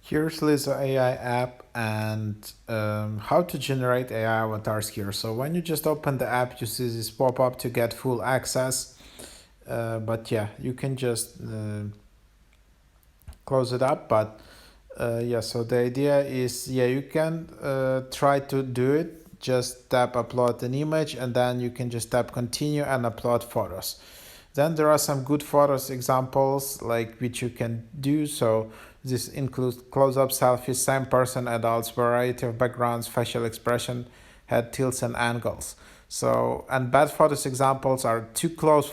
Here's Lisa AI app and how to generate AI avatars here. So when you just open the app, you see this pop up to get full access. But yeah, you can just close it up. But yeah, so the idea is, yeah, you can try to do it. Just tap upload an image and then you can just tap continue and upload photos. Then there are some good photos examples like which you can do. So this includes close-up selfies, same person, adults, variety of backgrounds, facial expression, head tilts and angles. So and bad photos examples are too close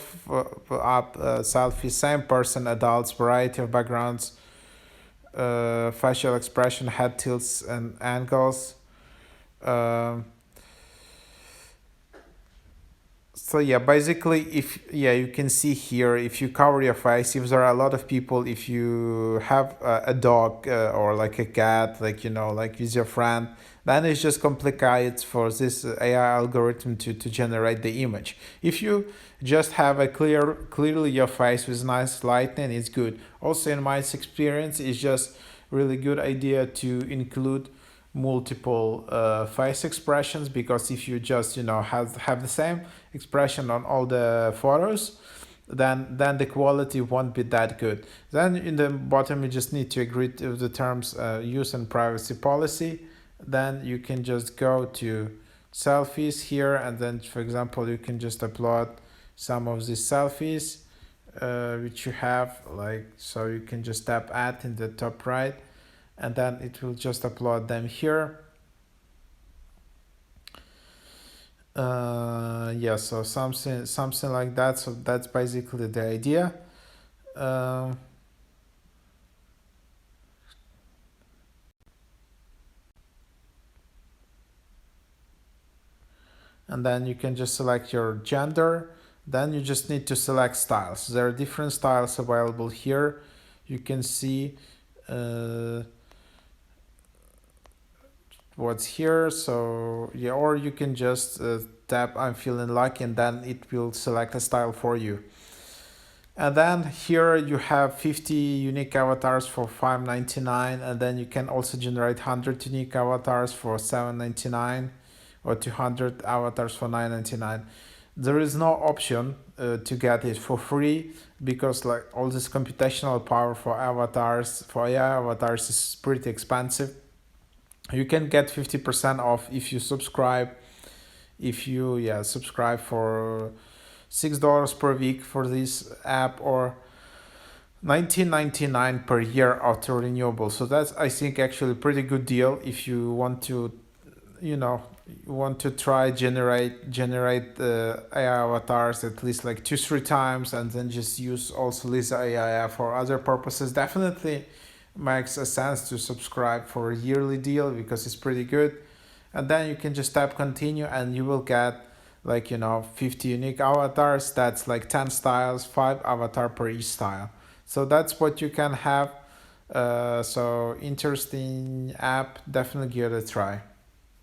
up selfies, same person, adults, variety of backgrounds, facial expression, head tilts and angles. Um So yeah, basically, if yeah, you can see here if you cover your face, if there are a lot of people, if you have a dog or like a cat, like like with your friend, then it's just complicated for this AI algorithm to generate the image. If you just have a clearly your face with nice lighting, it's good. Also, in my experience, it's just really good idea to include multiple face expressions, because if you just have the same expression on all the photos, then the quality won't be that good. Then in the bottom you just need to agree to the terms use and privacy policy. Then you can just go to selfies here, and then for example you can just upload some of these selfies which you have, like, so you can just tap add in the top right, and then it will just upload them here. Yeah, so something like that. So that's basically the idea. um, and then you can just select your gender. Then you just need to select styles. There are different styles available here. You can see what's here. So yeah, or you can just tap I'm feeling lucky, and then it will select a style for you. And then here you have 50 unique avatars for $5.99, and then you can also generate 100 unique avatars for $7.99 or 200 avatars for $9.99. There is no option to get it for free, because like all this computational power for avatars, for AI avatars, is pretty expensive. You can get 50% off if you subscribe. If you subscribe for $6 per week for this app, or 19.99 per year auto renewable. So that's, I think, actually a pretty good deal if you want to you know want to try generate the AI avatars at least like 2-3 times, and then just use also Lisa AI for other purposes. Definitely makes a sense to subscribe for a yearly deal because it's pretty good. And then you can just tap continue, and you will get like 50 unique avatars. That's like 10 styles, 5 avatar per each style. So that's what you can have. So interesting app, definitely give it a try.